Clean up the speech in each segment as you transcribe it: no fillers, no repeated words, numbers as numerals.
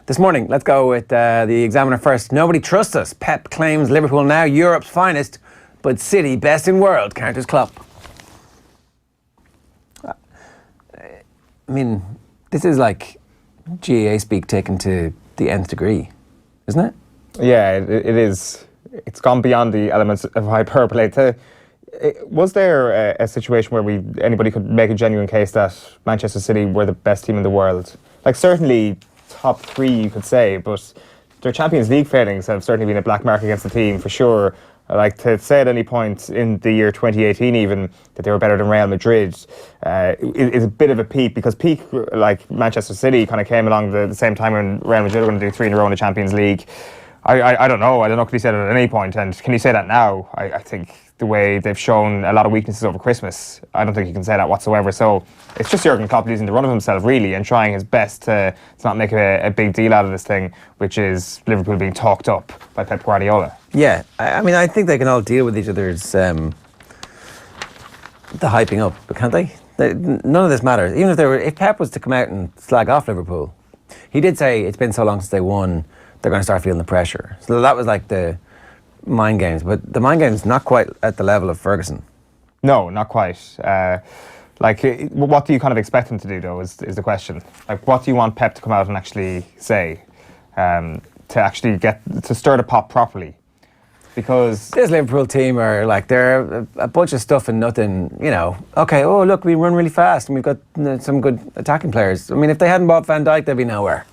This morning, let's go with the Examiner first. Nobody trusts us. Pep claims Liverpool now Europe's finest, but City best in world, counters Klopp. I mean, this is like GAA speak taken to the nth degree, isn't it? Yeah, it is. It's gone beyond the elements of hyperbole. Was there a situation where anybody could make a genuine case that Manchester City were the best team in the world? Like, certainly top three, you could say, but their Champions League failings have certainly been a black mark against the team, for sure. Like, to say at any point in the year 2018 even that they were better than Real Madrid is a bit of a peak, because peak, like Manchester City, kind of came along the same time when Real Madrid were going to do 3 in a row in the Champions League. I don't know. I don't know if he said it at any point, and can you say that now? I think the way they've shown a lot of weaknesses over Christmas, I don't think you can say that whatsoever. So it's just Jurgen Klopp losing the run of himself, really, and trying his best to not make a big deal out of this thing, which is Liverpool being talked up by Pep Guardiola. Yeah, I mean, I think they can all deal with each other's the hyping up, can't they? None of this matters. Even if Pep was to come out and slag off Liverpool, he did say it's been so long since they won, they're going to start feeling the pressure. So that was like the mind games, but the mind games not quite at the level of Ferguson. No, not quite. What do you kind of expect him to do, though, is the question. Like, what do you want Pep to come out and actually say to actually get to stir the pot properly? Because this Liverpool team are like, they're a bunch of stuff and nothing, you know. Okay, oh look, we run really fast and we've got some good attacking players. I mean, if they hadn't bought Van Dijk, they'd be nowhere.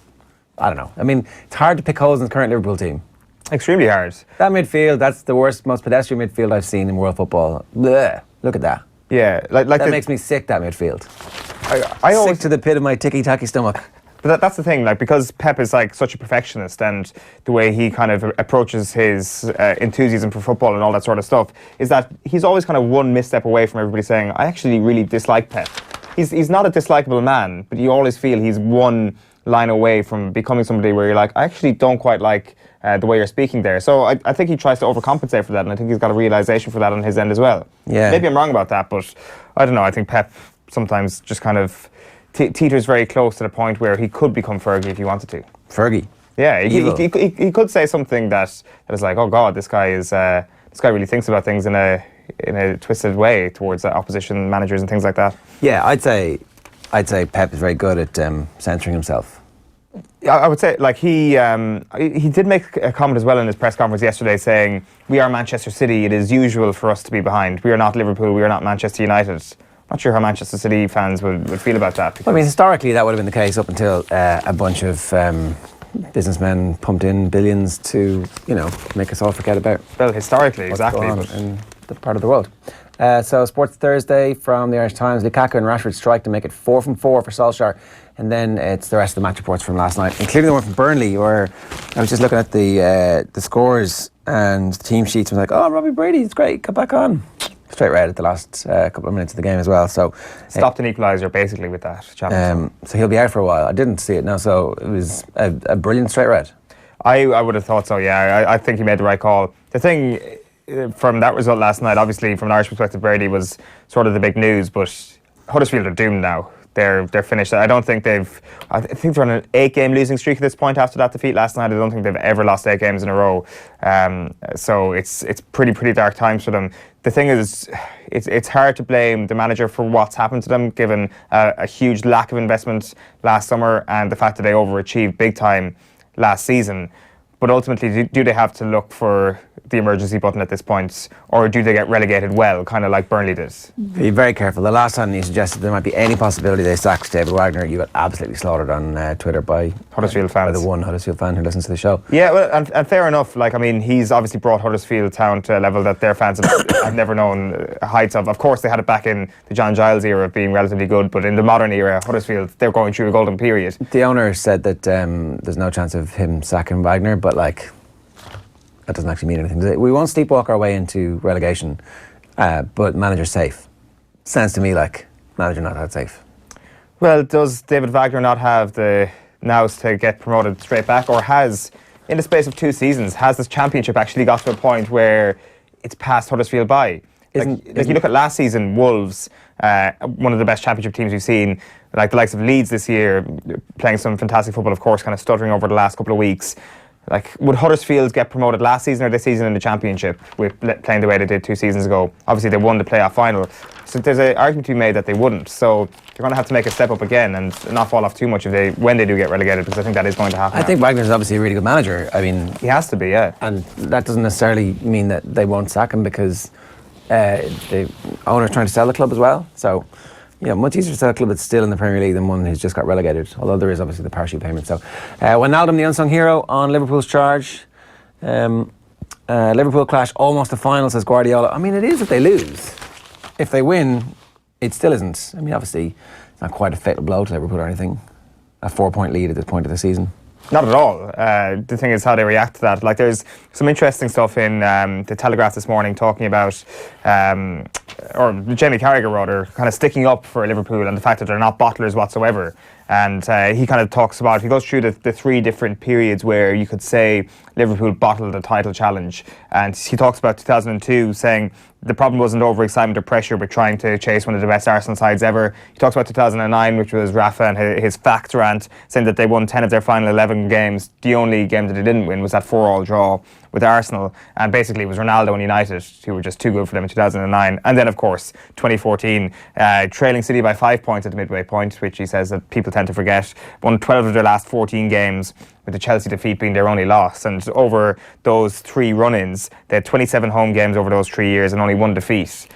I don't know. I mean, it's hard to pick holes in the current Liverpool team. Extremely hard. That midfield, that's the worst, most pedestrian midfield I've seen in world football. Blech, look at that. Yeah, that makes me sick, that midfield. I always sick to the pit of my ticky-tacky stomach. But that's the thing, like, because Pep is like such a perfectionist, and the way he kind of approaches his enthusiasm for football and all that sort of stuff, is that he's always kind of one misstep away from everybody saying, I actually really dislike Pep. He's not a dislikable man, but you always feel he's one line away from becoming somebody where you're like, I actually don't quite like the way you're speaking there. So I think he tries to overcompensate for that, and I think he's got a realisation for that on his end as well. Yeah. Maybe I'm wrong about that, but I don't know. I think Pep sometimes just kind of teeters very close to the point where he could become Fergie if he wanted to. Fergie? Yeah, he could say something that is like, oh God, this guy really thinks about things in a twisted way towards opposition managers and things like that. Yeah, I'd say Pep is very good at censoring himself. I would say, like, he did make a comment as well in his press conference yesterday saying, we are Manchester City, it is usual for us to be behind. We are not Liverpool, we are not Manchester United. Not sure how Manchester City fans would feel about that. I mean, historically that would have been the case up until a bunch of businessmen pumped in billions to, you know, make us all forget about. Well, historically, exactly. In the part of the world. So Sports Thursday from the Irish Times, Lukaku and Rashford strike to make it 4 from 4 for Solskjaer, and then it's the rest of the match reports from last night, including the one from Burnley, where I was just looking at the scores and the team sheets and was like, oh, Robbie Brady, it's great, come back on. Straight red at the last couple of minutes of the game as well. So stopped an equaliser basically with that. So he'll be out for a while. I didn't see it now, so it was a brilliant straight red. I would have thought so, yeah. I think he made the right call. The thing from that result last night, obviously from an Irish perspective, Brady was sort of the big news, but Huddersfield are doomed now. They're finished. I think they're on an 8-game losing streak at this point after that defeat last night. I don't think they've ever lost 8 games in a row. So it's pretty dark times for them. The thing is, it's hard to blame the manager for what's happened to them, given a huge lack of investment last summer and the fact that they overachieved big time last season. But ultimately, do they have to look for the emergency button at this point, or do they get relegated well, kind of like Burnley did? Be very careful. The last time you suggested there might be any possibility they sacked David Wagner, you got absolutely slaughtered on Twitter by Huddersfield fans. By the one Huddersfield fan who listens to the show. Yeah, well, and fair enough. Like, I mean, he's obviously brought Huddersfield Town to a level that their fans have never known heights of. Of course, they had it back in the John Giles era of being relatively good, but in the modern era, Huddersfield, they're going through a golden period. The owner said that there's no chance of him sacking Wagner, but like, that doesn't actually mean anything. We won't sleepwalk our way into relegation, but manager's safe. Sounds to me like manager not that safe. Well, does David Wagner not have the nous to get promoted straight back, or has, in the space of 2 seasons, has this championship actually got to a point where it's passed Huddersfield by? Like you look at last season, Wolves, one of the best championship teams we've seen, like the likes of Leeds this year, playing some fantastic football, of course, kind of stuttering over the last couple of weeks. Like, would Huddersfield get promoted last season or this season in the Championship with playing the way they did 2 seasons ago? Obviously, they won the playoff final. So there's an argument to be made that they wouldn't. So they're going to have to make a step up again and not fall off too much when they do get relegated, because I think that is going to happen. I think Wagner's obviously a really good manager. I mean, he has to be, yeah. And that doesn't necessarily mean that they won't sack him, because the owner's trying to sell the club as well. So, much easier to sell a club that's still in the Premier League than one who's just got relegated, although there is obviously the parachute payment. So, Wijnaldum, the unsung hero on Liverpool's charge. Liverpool clash almost the final, says Guardiola. I mean, it is if they lose. If they win, it still isn't. I mean, obviously, it's not quite a fatal blow to Liverpool or anything. A 4-point lead at this point of the season. Not at all. The thing is how they react to that. Like, there's some interesting stuff in the Telegraph this morning talking about, or Jamie Carragher rather, kind of sticking up for Liverpool and the fact that they're not bottlers whatsoever. And he kind of talks about, he goes through the 3 different periods where you could say Liverpool bottled a title challenge. And he talks about 2002, saying the problem wasn't overexcitement or pressure, but trying to chase one of the best Arsenal sides ever. He talks about 2009, which was Rafa and his fact rant, saying that they won 10 of their final 11 games. The only game that they didn't win was that 4-all draw with Arsenal. And basically it was Ronaldo and United who were just too good for them in 2009. And then, of course, 2014, trailing City by 5 points at the midway point, which he says that people tend to forget. Won 12 of their last 14 games, with the Chelsea defeat being their only loss. And over those 3 run-ins, they had 27 home games over those 3 years and only 1 defeat.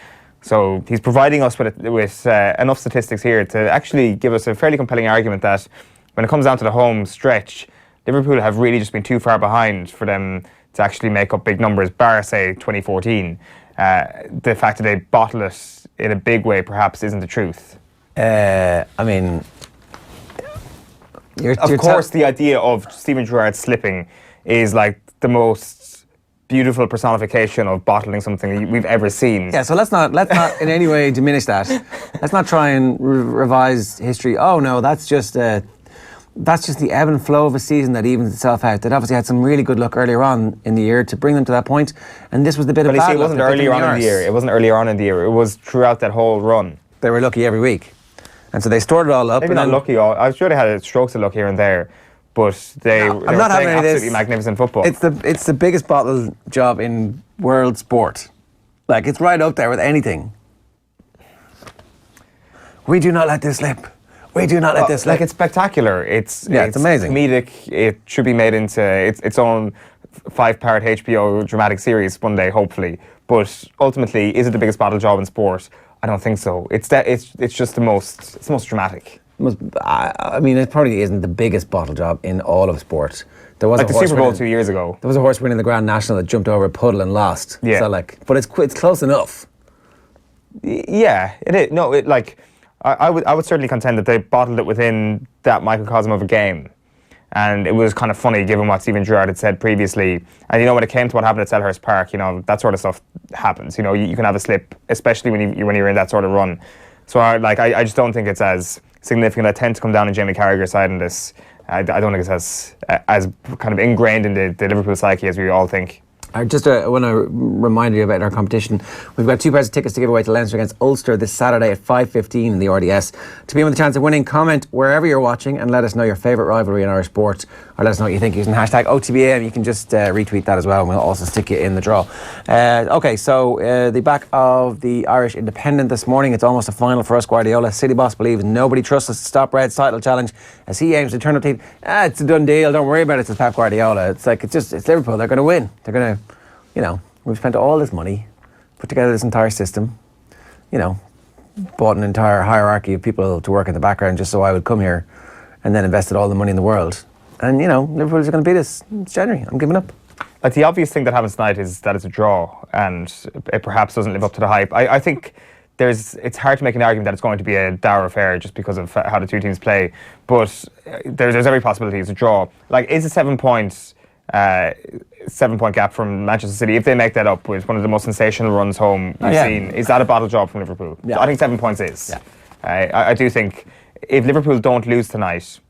So he's providing us with enough statistics here to actually give us a fairly compelling argument that when it comes down to the home stretch, Liverpool have really just been too far behind for them to actually make up big numbers, bar, say, 2014. The fact that they bottle it in a big way perhaps isn't the truth. I mean... Of course, the idea of Steven Gerrard slipping is like the most beautiful personification of bottling something we've ever seen. Yeah, so let's not in any way diminish that. Let's not try and revise history. Oh no, that's just the ebb and flow of a season that evens itself out. That obviously had some really good luck earlier on in the year to bring them to that point, and this was the bit of bad luck. It wasn't earlier on in the year. It wasn't earlier on in the year. It was throughout that whole run. They were lucky every week. And so they stored it all up. Maybe not lucky. I'm sure they had strokes of luck here and there, but they were playing absolutely magnificent football. It's the biggest bottle job in world sport. Like, it's right up there with anything. We do not let this slip. We do not let this slip. Like, it's spectacular. It's amazing. Comedic. It should be made into its own 5-part HBO dramatic series one day, hopefully. But ultimately, is it the biggest bottle job in sport? I don't think so. It's just the most dramatic. I mean, it probably isn't the biggest bottle job in all of sport. There was like the Super Bowl 2 years ago. There was a horse winning the Grand National that jumped over a puddle and lost. Yeah. So but it's close enough. Yeah, it is. No, I would certainly contend that they bottled it within that microcosm of a game. And it was kind of funny given what Steven Gerrard had said previously. And when it came to what happened at Selhurst Park, that sort of stuff happens. You can have a slip, especially when you're in that sort of run. So I just don't think it's as significant. I tend to come down on Jamie Carragher's side in this. I don't think it's as kind of ingrained in the Liverpool psyche as we all think. I just want to remind you about our competition. We've got 2 pairs of tickets to give away to Leinster against Ulster this Saturday at 5:15 in the RDS. To be in with a chance of winning, comment wherever you're watching and let us know your favourite rivalry in Irish sport, or let us know what you think using hashtag OTB AM. You can just retweet that as well, and we'll also stick you in the draw. Okay, so the back of the Irish Independent this morning. It's almost a final for us. Guardiola, City boss, believes nobody trusts us to stop Red's title challenge as he aims to turn up the team. It's a done deal. Don't worry about it, says Pep Guardiola. It's Liverpool. They're going to win. They're going to. We've spent all this money, put together this entire system, bought an entire hierarchy of people to work in the background just so I would come here, and then invested all the money in the world. And, Liverpool's going to beat us. It's January. I'm giving up. Like, the obvious thing that happens tonight is that it's a draw, and it perhaps doesn't live up to the hype. I think it's hard to make an argument that it's going to be a dour affair just because of how the 2 teams play, but there's every possibility it's a draw. Like, is a 7-point gap from Manchester City, if they make that up with one of the most sensational runs home we've seen, is that a bottle job from Liverpool? Yeah. So I think 7 points is. Yeah. I do think if Liverpool don't lose tonight,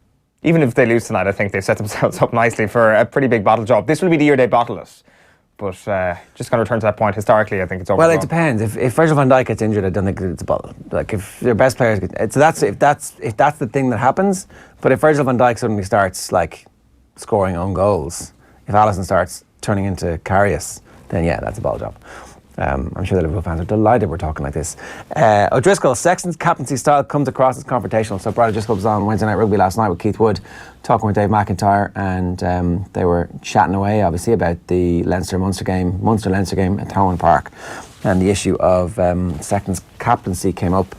even if they lose tonight, I think they've set themselves up nicely for a pretty big bottle job. This will be the year they bottle it. But just going to return to that point, historically, I think it's over. Well, it depends. If Virgil van Dijk gets injured, I don't think it's a ball. Like if their best players get, so if that's the thing that happens. But if Virgil van Dijk suddenly starts like scoring own goals, if Alisson starts turning into Karius, then yeah, that's a ball job. I'm sure the Liverpool fans are delighted we're talking like this. O'Driscoll, Sexton's captaincy style comes across as confrontational. So Brad O'Driscoll was on Wednesday Night Rugby last night with Keith Wood, talking with Dave McIntyre, and they were chatting away, obviously, about the Munster-Leinster game at Thomond Park, and the issue of Sexton's captaincy came up.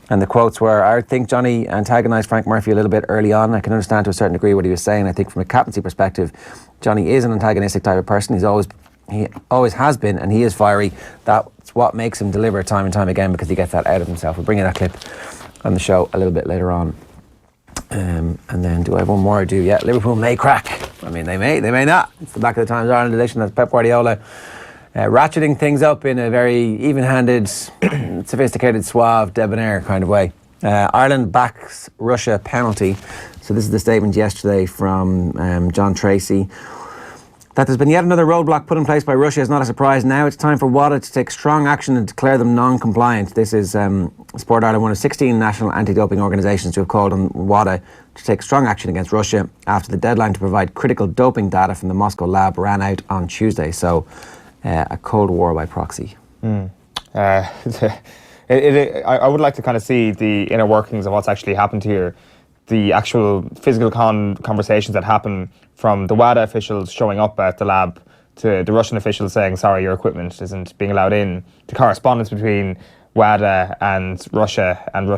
And the quotes were, I think Johnny antagonised Frank Murphy a little bit early on. I can understand to a certain degree what he was saying. I think from a captaincy perspective, Johnny is an antagonistic type of person. He always has been, and he is fiery. That's what makes him deliver time and time again, because he gets that out of himself. We'll bring you that clip on the show a little bit later on. And then, do I have one more? I do. Yeah, Liverpool may crack. I mean, they may not. It's the Back of the Times Ireland edition. That's Pep Guardiola ratcheting things up in a very even-handed, sophisticated, suave, debonair kind of way. Ireland backs Russia penalty. So this is the statement yesterday from John Tracy. That there's been yet another roadblock put in place by Russia is not a surprise. Now it's time for WADA to take strong action and declare them non-compliant. This is Sport Ireland, one of 16 national anti-doping organisations to have called on WADA to take strong action against Russia after the deadline to provide critical doping data from the Moscow lab ran out on Tuesday. So a cold war by proxy. I would like to kind of see the inner workings of what's actually happened here. The actual physical conversations that happen from the WADA officials showing up at the lab to the Russian officials saying, sorry, your equipment isn't being allowed in, to correspondence between WADA and Russia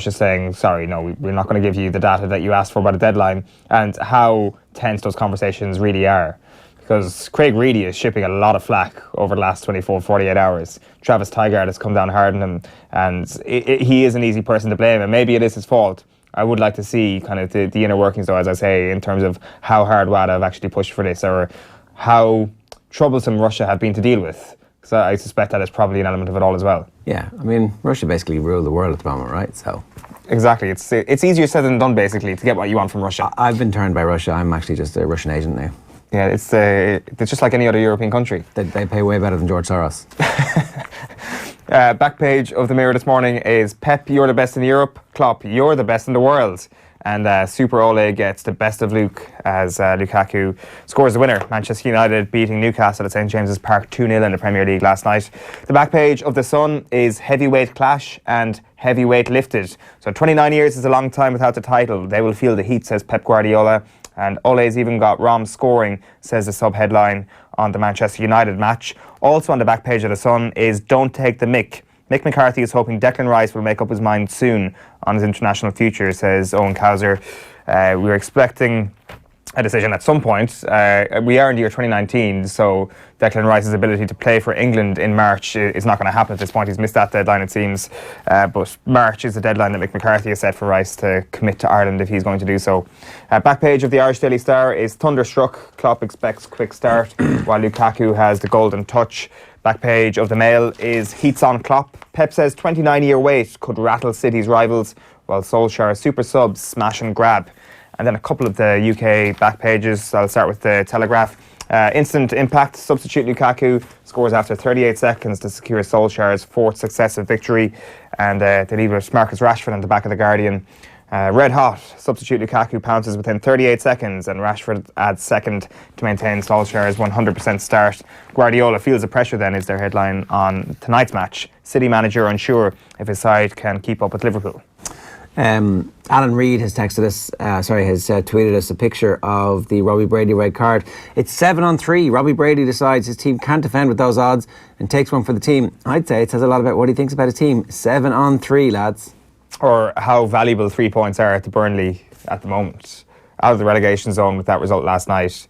saying, sorry, no, we're not going to give you the data that you asked for by the deadline, and how tense those conversations really are. Because Craig Reedy is shipping a lot of flack over the last 24, 48 hours. Travis Tygart has come down hard on him, and he is an easy person to blame, and maybe it is his fault. I would like to see kind of the inner workings, though, as I say, in terms of how hard WADA have actually pushed for this, or how troublesome Russia have been to deal with. Because I suspect that is probably an element of it all as well. Yeah, I mean, Russia basically rule the world at the moment, right? So exactly. It's easier said than done, basically, to get what you want from Russia. I've been turned by Russia. I'm actually just a Russian agent now. Yeah, it's just like any other European country. They pay way better than George Soros. Back page of the Mirror this morning is Pep, you're the best in Europe. Klopp, you're the best in the world. And Super Ole gets the best of Luke as Lukaku scores the winner. Manchester United beating Newcastle at St James's Park 2-0 in the Premier League last night. The back page of The Sun is heavyweight clash and heavyweight lifted. So 29 years is a long time without the title. They will feel the heat, says Pep Guardiola. And Ole's even got Rom scoring, says the sub-headline on the Manchester United match. Also on the back page of The Sun is Don't Take the Mick. Mick McCarthy is hoping Declan Rice will make up his mind soon on his international future, says Owen Cowser. We're expecting a decision at some point. We are in the year 2019, so Declan Rice's ability to play for England in March is not going to happen at this point. He's missed that deadline, it seems. But March is the deadline that Mick McCarthy has set for Rice to commit to Ireland if he's going to do so. Back page of the Irish Daily Star is thunderstruck. Klopp expects quick start, while Lukaku has the golden touch. Back page of the Mail is heats on Klopp. Pep says 29-year wait could rattle City's rivals, while Solskjaer super subs smash and grab. And then a couple of the UK back pages. I'll start with the Telegraph. Instant impact. Substitute Lukaku scores after 38 seconds to secure Solskjaer's fourth successive victory. And they leave with Marcus Rashford on the back of the Guardian. Red hot. Substitute Lukaku pounces within 38 seconds, and Rashford adds second to maintain Solskjaer's 100% start. Guardiola feels the pressure then, is their headline on tonight's match. City manager unsure if his side can keep up with Liverpool. Alan Reid has texted us, has tweeted us a picture of the Robbie Brady red card. It's 7-on-3. Robbie Brady decides his team can't defend with those odds and takes one for the team. I'd say it says a lot about what he thinks about his team. 7-on-3, lads. Or how valuable 3 points are to Burnley at the moment. Out of the relegation zone with that result last night.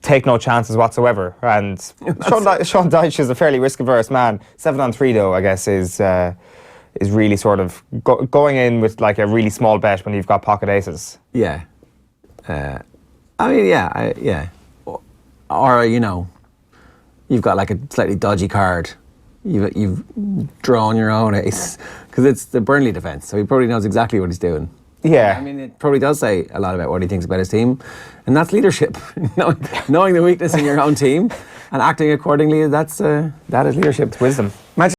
Take no chances whatsoever. And Sean Dyche is a fairly risk-averse man. 7-on-3, though, I guess, is really sort of going in with like a really small bet when you've got pocket aces. Yeah. Yeah. Or, you know, you've got like a slightly dodgy card. You've drawn your own ace. Because it's the Burnley defence, so he probably knows exactly what he's doing. Yeah. I mean, it probably does say a lot about what he thinks about his team, and that's leadership. Knowing the weakness in your own team and acting accordingly, that is leadership. It's wisdom.